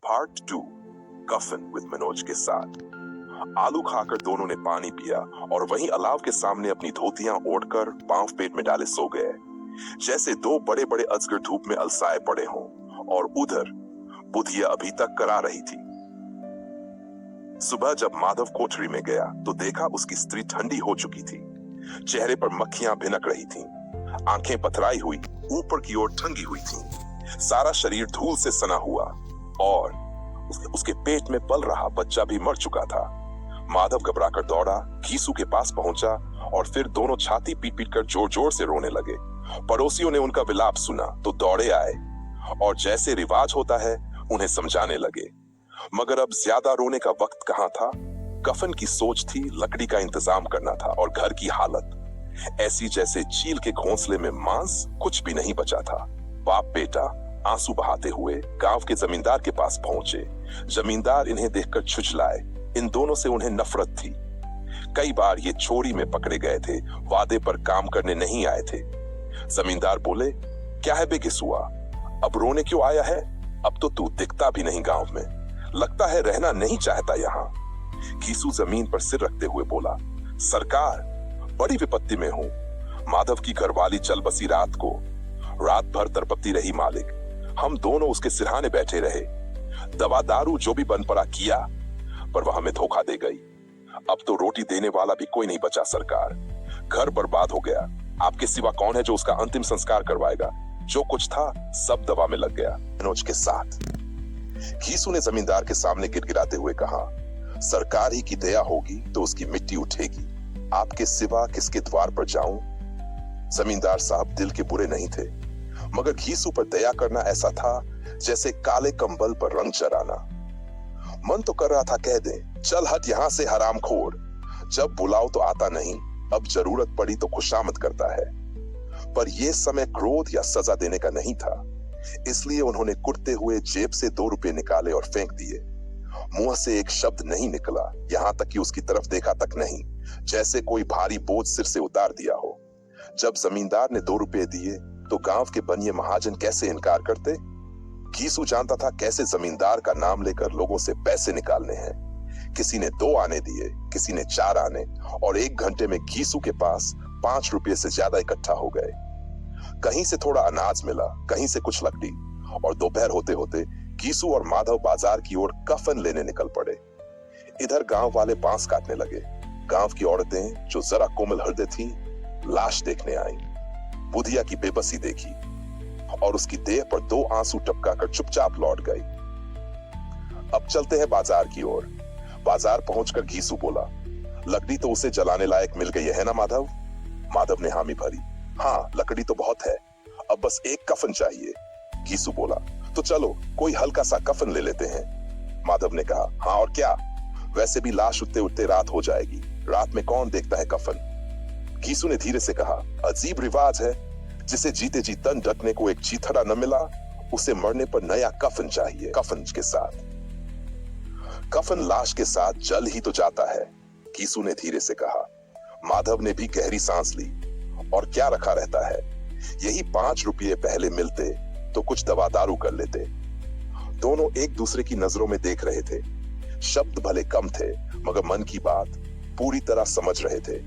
Part 2 कफन with Manoj के साथ। आलू खाकर दोनों ने पानी पिया और वहीं अलाव के सामने अपनी धोतियां ओढ़कर पांव पेट में डाले सो गए, जैसे दो बड़े बड़े अजगर धूप में अलसाए पड़े हों। और उधर बुधिया अभी तक करा रही थी। सुबह जब माधव कोठरी में गया तो देखा उसकी स्त्री ठंडी हो चुकी थी। चेहरे पर मक्खियां भिनक रही थीं, आंखें पथराई हुई ऊपर की ओर ठंगी हुई थीं। सारा शरीर धूल से सना हुआ और उसके पेट में पल रहा बच्चा भी मर चुका था। माधव घबराकर दौड़ा, घीसू के पास पहुंचा और फिर दोनों छाती पीट पीट कर जोर जोर से रोने लगे। पड़ोसियों ने उनका विलाप सुना तो दौड़े आए और जैसे रिवाज होता है उन्हें समझाने लगे, मगर अब ज्यादा रोने का वक्त कहां था। कफन की सोच थी, लकड़ी का इंतजाम करना था और घर की हालत ऐसी जैसे चील के घोंसले में मांस, कुछ भी नहीं बचा था। बाप बेटा आंसू बहाते हुए गांव के जमींदार के पास पहुंचे। जमींदार इन्हें देखकर छुछलाए। इन दोनों से उन्हें नफरत थी। कई बार ये चोरी में पकड़े गए थे, वादे पर काम करने नहीं आए थे। जमींदार बोले, क्या है बे घिसुआ, अब रोने क्यों आया है? अब तो तू दिखता भी नहीं गांव में, लगता है रहना नहीं चाहता यहाँ। घीसू जमीन पर सिर रखते हुए बोला, सरकार बड़ी विपत्ति में हूँ। माधव की घरवाली चल बसी रात को, रात भर तड़पती रही मालिक। हम दोनों उसके सिरहाने बैठे रहे, दवा दारू जो भी बन पड़ा किया, पर वह हमें धोखा दे गई। अब तो रोटी देने वाला भी कोई नहीं बचा सरकार। घर बर्बाद हो गया। आपके सिवा कौन है जो उसका अंतिम संस्कार करवाएगा? जो कुछ था सब दवा में लग गया। मनोज के साथ घीसू ने जमींदार के सामने गिड़गिड़ाते हुए कहा, सरकार ही की दया होगी तो उसकी मिट्टी उठेगी। आपके सिवा किसके द्वार पर जाऊं? जमींदार साहब दिल के बुरे नहीं थे, मगर घीसू पर दया करना ऐसा था जैसे काले कंबल पर रंग चढ़ाना। मन तो कर रहा था कह दे, चल हट यहां से हरामखोर, जब बुलाओ तो आता नहीं, अब जरूरत पड़ी तो खुशामद करता है। पर यह समय क्रोध या सजा देने का नहीं था, इसलिए उन्होंने कुटते हुए जेब से 2 रुपए निकाले और फेंक दिए। मुंह से एक शब्द नहीं निकला, यहां तक कि उसकी तरफ देखा तक नहीं, जैसे कोई भारी बोझ सिर से उतार दिया हो। जब जमींदार ने 2 रुपए दिए तो गांव के बनिए महाजन कैसे इनकार करते? घीसू जानता था कैसे जमींदार का नाम लेकर लोगों से पैसे निकालने हैं। किसी ने 2 आने दिए, किसी ने 4 आने, और 1 घंटे में घीसू के पास 5 रुपए से ज्यादा इकट्ठा हो गए। कहीं से थोड़ा अनाज मिला, कहीं से कुछ लकड़ी, और दोपहर होते होते घीसू और माधव बाजार की ओर कफन लेने निकल पड़े। इधर गांव वाले बांस काटने लगे। गांव की औरतें जो जरा कोमल हृदय थीं, लाश देखने आईं। बुधिया की बेबसी देखी और उसकी देह पर 2 आंसू टपकाकर चुपचाप लौट गई। अब चलते हैं बाजार की ओर। बाजार पहुंचकर घीसू बोला, लकड़ी तो उसे जलाने लायक मिल गई है ना माधव? माधव ने हामी भरी, हाँ लकड़ी तो बहुत है, अब बस एक कफन चाहिए। घीसू बोला, तो चलो कोई हल्का सा कफन ले लेते हैं। माधव ने कहा, हाँ और क्या, वैसे भी लाश उठते उठते रात हो जाएगी, रात में कौन देखता है कफन। घीसू ने धीरे से कहा, अजीब रिवाज है, जिसे जीते जी तन ढकने को एक चीथड़ा न मिला, उसे मरने पर नया कफन चाहिए। कफन के साथ कफन लाश के साथ जल ही तो जाता है, घीसू ने धीरे से कहा। माधव ने भी गहरी सांस ली, और क्या रखा रहता है, यही 5 रुपये पहले मिलते तो कुछ दवा दारू कर लेते। दोनों एक दूसरे की नजरों में देख रहे थे। शब्द भले कम थे, मगर मन की बात पूरी तरह समझ रहे थे।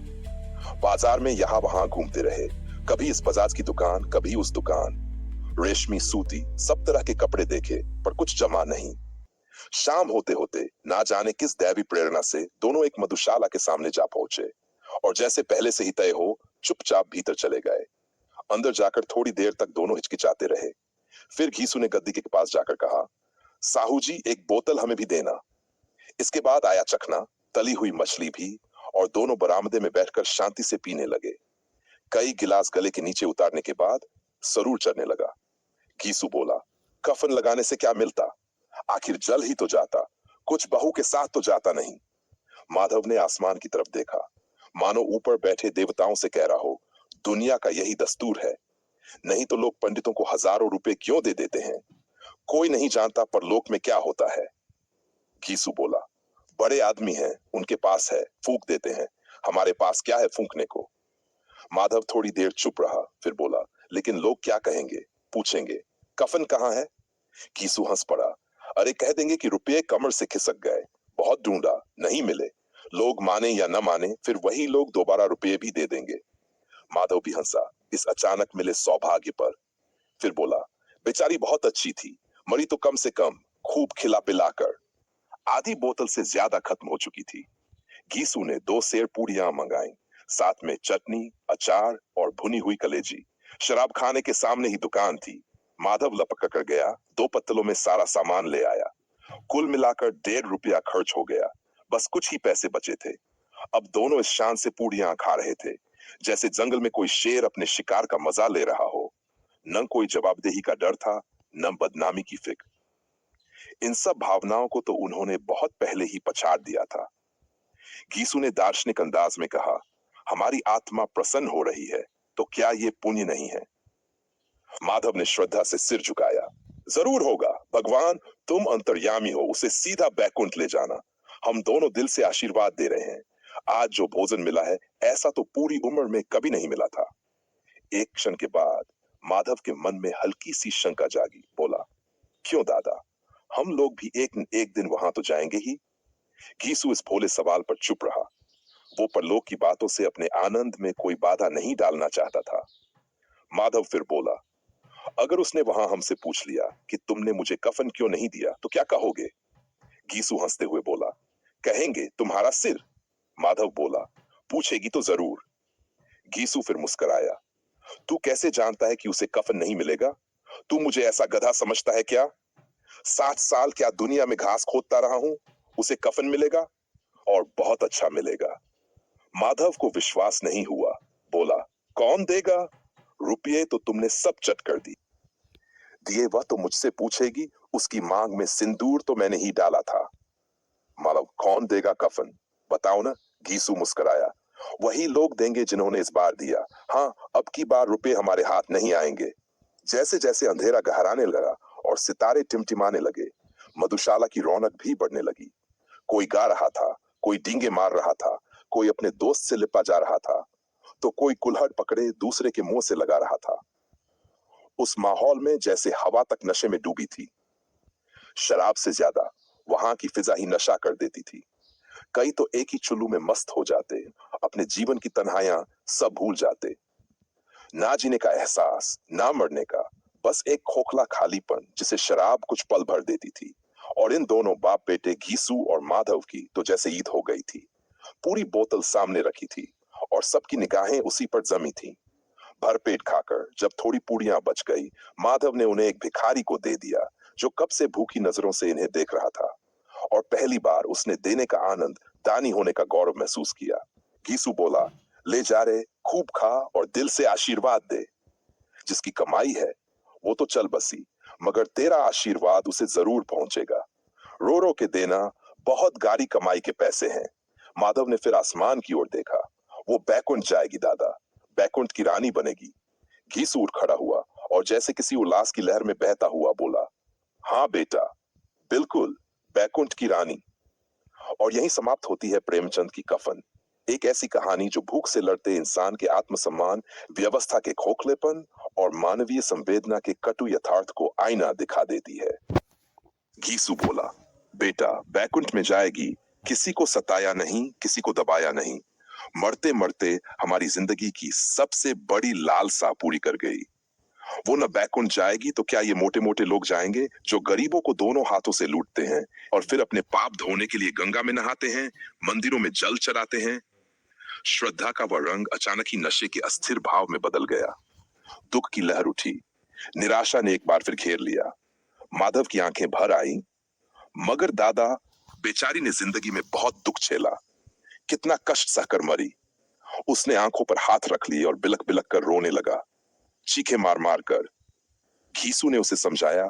बाजार में यहां वहां घूमते रहे, कभी इस बजाज की दुकान, कभी उस दुकान। रेशमी, सूती, सब तरह के कपड़े देखे, पर कुछ जमा नहीं। शाम होते होते ना जाने किस दैवी प्रेरणा से दोनों एक मधुशाला के सामने जा पहुंचे, और जैसे पहले से ही तय हो, चुपचाप भीतर चले गए। अंदर जाकर थोड़ी देर तक दोनों हिचकिचाते रहे। फिर घीसू ने गद्दी के पास जाकर कहा, साहू जी एक बोतल हमें भी देना। इसके बाद आया चखना, तली हुई मछली भी, और दोनों बरामदे में बैठकर शांति से पीने लगे। कई गिलास गले के नीचे उतारने के बाद सरूर चढ़ने लगा। घीसू बोला, कफन लगाने से क्या मिलता, आखिर जल ही तो जाता, कुछ बहू के साथ तो जाता नहीं। माधव ने आसमान की तरफ देखा, मानो ऊपर बैठे देवताओं से कह रहा हो, दुनिया का यही दस्तूर है, नहीं तो लोग पंडितों को हजारों रुपए क्यों दे देते हैं? कोई नहीं जानता परलोक में क्या होता है। घीसू बोला, बड़े आदमी हैं, उनके पास है, फूंक देते हैं, हमारे पास क्या है फूंकने को। माधव थोड़ी देर चुप रहा, फिर बोला, लेकिन लोग क्या कहेंगे, पूछेंगे कफन कहाँ है? घीसू हंस पड़ा, अरे कह देंगे कि रुपये कमर से खिसक गए, बहुत ढूंढा, नहीं मिले। लोग माने या न माने, फिर वही लोग दोबारा रुपये भी दे देंगे। माधव भी हंसा इस अचानक मिले सौभाग्य पर। फिर बोला, बेचारी बहुत अच्छी थी, मरी तो कम से कम खूब खिला पिलाकर। आधी बोतल से ज्यादा खत्म हो चुकी थी। गीसू ने 2 सेर पूड़ियां मंगाई, साथ में चटनी, अचार और भुनी हुई कलेजी। शराब खाने के सामने ही दुकान थी। माधव लपक कर गया, 2 पत्तलों में सारा सामान ले आया। कुल मिलाकर 1.5 रुपया खर्च हो गया। बस कुछ ही पैसे बचे थे। अब दोनों इस शान से पूड़ियां खा रहे थे जैसे जंगल में कोई शेर अपने शिकार का मजा ले रहा हो। न कोई जवाबदेही का डर था, न बदनामी की फिक्र। इन सब भावनाओं को तो उन्होंने बहुत पहले ही पछाड़ दिया था। गीसू ने दार्शनिक अंदाज में कहा, हमारी आत्मा प्रसन्न हो रही है तो क्या ये पुण्य नहीं है? माधव ने श्रद्धा से सिर झुकाया, जरूर होगा। भगवान, तुम अंतर्यामी हो, उसे सीधा बैकुंठ ले जाना। हम दोनों दिल से आशीर्वाद दे रहे हैं। आज जो भोजन मिला है, ऐसा तो पूरी उम्र में कभी नहीं मिला था। एक क्षण के बाद माधव के मन में हल्की सी शंका जागी। बोला, क्यों दादा, हम लोग भी एक दिन वहां तो जाएंगे ही। गीसू इस भोले सवाल पर चुप रहा। वो परलोक की बातों से अपने आनंद में कोई बाधा नहीं डालना चाहता था। माधव फिर बोला, अगर उसने वहां हमसे पूछ लिया कि तुमने मुझे कफन क्यों नहीं दिया तो क्या कहोगे? गीसू हंसते हुए बोला, कहेंगे तुम्हारा सिर। माधव बोला, पूछेगी तो जरूर। गीसू फिर मुस्कुराया, तू कैसे जानता है कि उसे कफन नहीं मिलेगा? तू मुझे ऐसा गधा समझता है क्या? 60 साल क्या दुनिया में घास खोदता रहा हूं, उसे कफन मिलेगा? और बहुत अच्छा मिलेगा। माधव को विश्वास नहीं हुआ। बोला, कौन देगा? रुपये तो तुमने सब चट कर दी दिए, वह तो मुझसे पूछेगी, उसकी मांग में सिंदूर तो मैंने ही डाला था। माधव, कौन देगा कफन, बताओ ना। गीसू मुस्कुराया, वही लोग देंगे जिन्होंने इस बार दिया। हाँ, अब की बार रुपये हमारे हाथ नहीं आएंगे। जैसे जैसे अंधेरा गहराने लगा और सितारे टिमटिमाने लगे, मधुशाला की रौनक भी बढ़ने लगी। कोई गा रहा था, कोई डींगे मार रहा था, कोई अपने दोस्त से लिपा जा रहा था, तो कोई कुल्हड़ पकड़े दूसरे के मुंह से लगा रहा था। उस माहौल में जैसे हवा तक नशे में डूबी थी। शराब से ज्यादा वहां की फिजा ही नशा कर देती थी। कई तो एक ही चुल्लू में मस्त हो जाते, अपने जीवन की तन्हाइयां सब भूल जाते। ना जीने का एहसास, ना मरने का, बस एक खोखला खालीपन जिसे शराब कुछ पल भर देती थी। और इन दोनों बाप बेटे गीसू और माधव की तो जैसे ईद हो गई थी। पूरी बोतल सामने रखी थी और सबकी निगाहें उसी पर जमी थी। भरपेट खाकर जब थोड़ी पूड़ियां बच गई, माधव ने उन्हें एक भिखारी को दे दिया जो कब से भूखी नजरों से इन्हें देख रहा था। और पहली बार उसने देने का आनंद, दानी होने का गौरव महसूस किया। गीसू बोला, ले जा रे, खूब खा और दिल से आशीर्वाद दे। जिसकी कमाई है वो तो चल बसी, मगर तेरा आशीर्वाद उसे जरूर पहुंचेगा। रो रो के देना, बहुत गारी कमाई के पैसे हैं। माधव ने फिर आसमान की ओर देखा। वो बैकुंठ जाएगी दादा, बैकुंठ की रानी बनेगी। घीसू उठ खड़ा हुआ और जैसे किसी उल्लास की लहर में बहता हुआ बोला, हाँ बेटा, बिल्कुल, बैकुंठ की रानी। और यहीं समाप्त होती है प्रेमचंद की कफन। एक ऐसी कहानी जो भूख से लड़ते इंसान के आत्मसम्मान, व्यवस्था के खोखलेपन और मानवीय संवेदना के कटु यथार्थ को आईना दिखा देती है। घीसू बोला, बेटा, बैकुंठ में जाएगी, किसी को सताया नहीं, किसी को दबाया नहीं। मरते मरते हमारी जिंदगी की सबसे बड़ी लालसा पूरी कर गई। वो न बैकुंठ जाएगी तो क्या ये मोटे मोटे लोग जाएंगे जो गरीबों को दोनों हाथों से लूटते हैं और फिर अपने पाप धोने के लिए गंगा में नहाते हैं, मंदिरों में जल चढ़ाते हैं। श्रद्धा का वह रंग अचानक ही नशे के अस्थिर भाव में बदल गया। दुख की लहर उठी, निराशा ने एक बार फिर घेर लिया। माधव की आंखें भर आई। मगर दादा, बेचारी ने जिंदगी में बहुत दुख झेला, कितना कष्ट सहकर मरी। उसने आंखों पर हाथ रख लिए और बिलक बिलक कर रोने लगा, चीखे मार मार कर। घीसू ने उसे समझाया,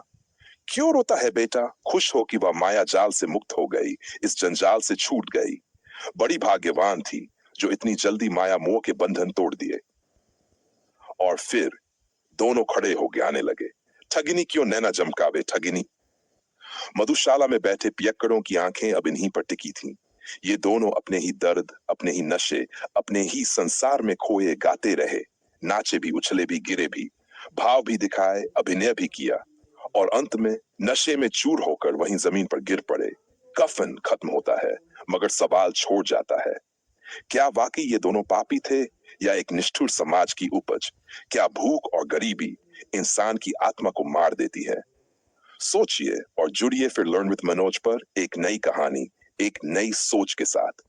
क्यों रोता है बेटा, खुश हो कि वह माया जाल से मुक्त हो गई, इस जंजाल से छूट गई। बड़ी भाग्यवान थी जो इतनी जल्दी माया मोह के बंधन तोड़ दिए। और फिर दोनों खड़े हो आने लगे। ठगिनी क्यों नैना जमकावे ठगिनी। मधुशाला में बैठे पियक्कड़ों की आंखें अब इन्हीं पर टिकी थीं। ये दोनों अपने ही दर्द, अपने ही नशे, अपने ही संसार में खोए गाते रहे, नाचे भी, उछले भी, गिरे भी, भाव भी दिखाए, अभिनय भी किया। और अंत में नशे में चूर होकर वहीं जमीन पर गिर पड़े। कफन खत्म होता है मगर सवाल छोड़ जाता है, क्या वाकई ये दोनों पापी थे या एक निष्ठुर समाज की उपज? क्या भूख और गरीबी इंसान की आत्मा को मार देती है? सोचिए और जुड़िए फिर लर्न विद मनोज पर एक नई कहानी, एक नई सोच के साथ।